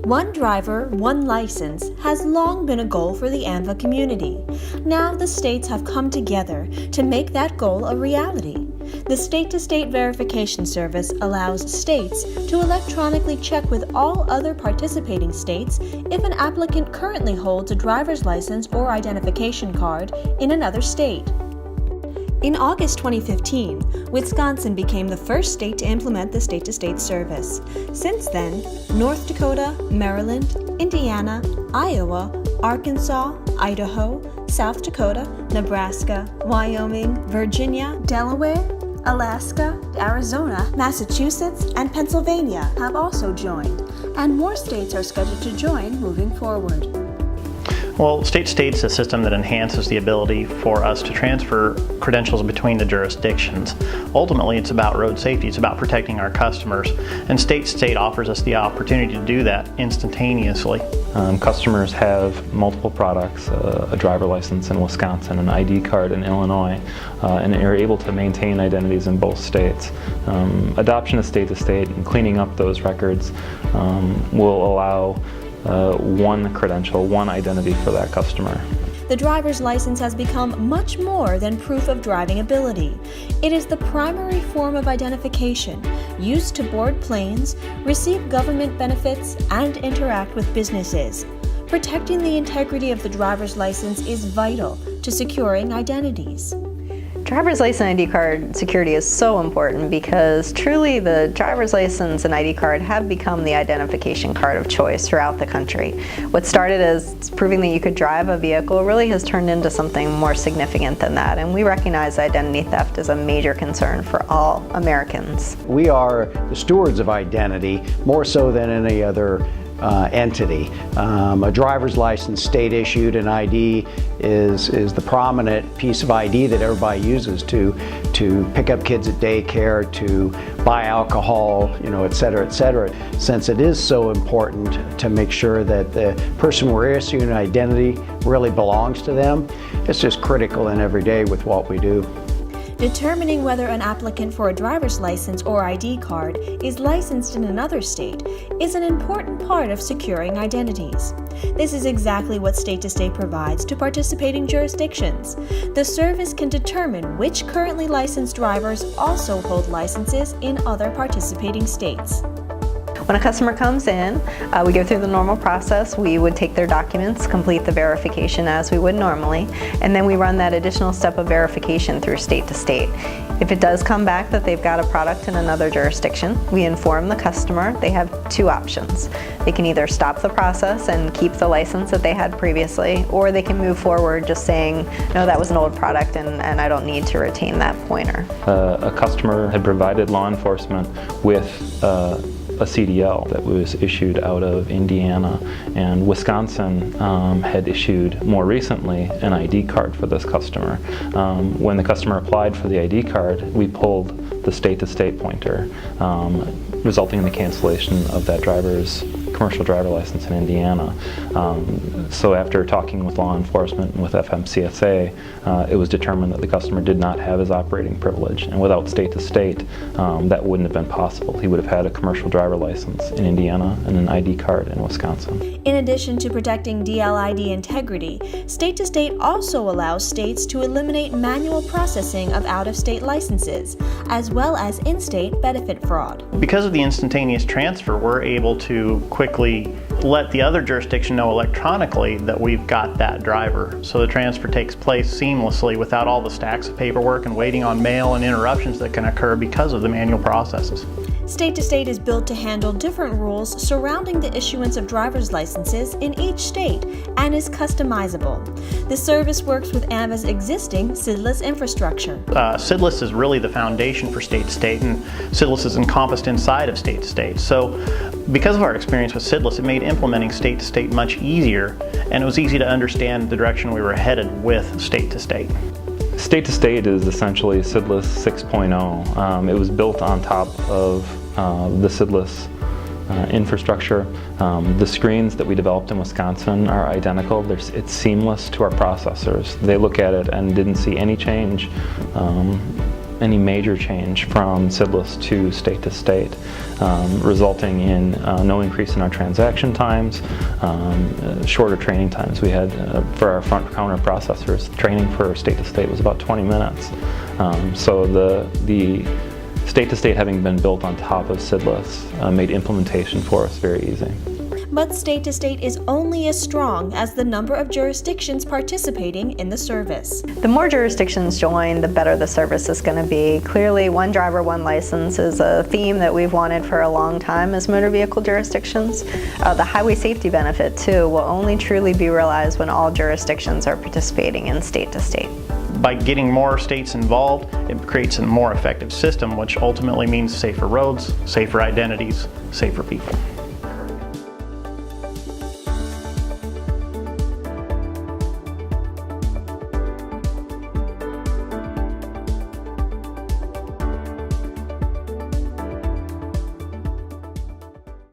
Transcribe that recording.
One driver, one license has long been a goal for the AMVA community. Now the states have come together to make that goal a reality. The state-to-state verification service allows states to electronically check with all other participating states if an applicant currently holds a driver's license or identification card in another state. In August 2015, Wisconsin became the first state to implement the state-to-state service. Since then, North Dakota, Maryland, Indiana, Iowa, Arkansas, Idaho, South Dakota, Nebraska, Wyoming, Virginia, Delaware, Alaska, Arizona, Massachusetts, and Pennsylvania have also joined, and more states are scheduled to join moving forward. Well, state-to-state is a system that enhances the ability for us to transfer credentials between the jurisdictions. Ultimately, it's about road safety. It's about protecting our customers, and state-to-state offers us the opportunity to do that instantaneously. Customers have multiple products, a driver license in Wisconsin, an ID card in Illinois, and are able to maintain identities in both states. Adoption of state-to-state and cleaning up those records will allow one credential, one identity for that customer. The driver's license has become much more than proof of driving ability. It is the primary form of identification used to board planes, receive government benefits, and interact with businesses. Protecting the integrity of the driver's license is vital to securing identities. Driver's license and ID card security is so important because truly the driver's license and ID card have become the identification card of choice throughout the country. What started as proving that you could drive a vehicle really has turned into something more significant than that, and we recognize identity theft is a major concern for all Americans. We are the stewards of identity more so than any other entity. A driver's license, state issued, and ID is the prominent piece of ID that everybody uses to pick up kids at daycare, to buy alcohol, et cetera, et cetera. Since it is so important to make sure that the person we're issuing an identity really belongs to them, it's just critical in every day with what we do. Determining whether an applicant for a driver's license or ID card is licensed in another state is an important part of securing identities. This is exactly what state-to-state provides to participating jurisdictions. The service can determine which currently licensed drivers also hold licenses in other participating states. When a customer comes in, we go through the normal process. We would take their documents, complete the verification as we would normally, and then we run that additional step of verification through state to state. If it does come back that they've got a product in another jurisdiction, we inform the customer they have two options. They can either stop the process and keep the license that they had previously, or they can move forward just saying, no, that was an old product and I don't need to retain that pointer. A customer had provided law enforcement with a CDL that was issued out of Indiana, and Wisconsin had issued more recently an ID card for this customer. When the customer applied for the ID card, we pulled the state-to-state pointer, resulting in the cancellation of that driver's commercial driver license in Indiana. So after talking with law enforcement and with FMCSA, it was determined that the customer did not have his operating privilege, and without state-to-state, that wouldn't have been possible. He would have had a commercial driver license in Indiana and an ID card in Wisconsin. In addition to protecting DLID integrity, state-to-state also allows states to eliminate manual processing of out-of-state licenses, as well as in-state benefit fraud. Because of the instantaneous transfer, we're able to quickly let the other jurisdiction know electronically that we've got that driver. So the transfer takes place seamlessly without all the stacks of paperwork and waiting on mail and interruptions that can occur because of the manual processes. State-to-state is built to handle different rules surrounding the issuance of driver's licenses in each state and is customizable. The service works with AMVA's existing SIDLIS infrastructure. SIDLIS is really the foundation for state-to-state, and SIDLIS is encompassed inside of state-to-state. So because of our experience with SIDLIS, it made implementing state-to-state much easier, and it was easy to understand the direction we were headed with state-to-state. State-to-state is essentially SIDLIS 6.0. It was built on top of the SIDLIS infrastructure. The screens that we developed in Wisconsin are identical. It's seamless to our processors. They look at it and didn't see any change any major change from SIDLIS to state, resulting in no increase in our transaction times, shorter training times. We had, for our front counter processors, training for state to state was about 20 minutes. So the state to state having been built on top of SIDLIS made implementation for us very easy. But state to state is only as strong as the number of jurisdictions participating in the service. The more jurisdictions join, the better the service is going to be. Clearly, one driver, one license is a theme that we've wanted for a long time as motor vehicle jurisdictions. The highway safety benefit, too, will only truly be realized when all jurisdictions are participating in state to state. By getting more states involved, it creates a more effective system, which ultimately means safer roads, safer identities, safer people.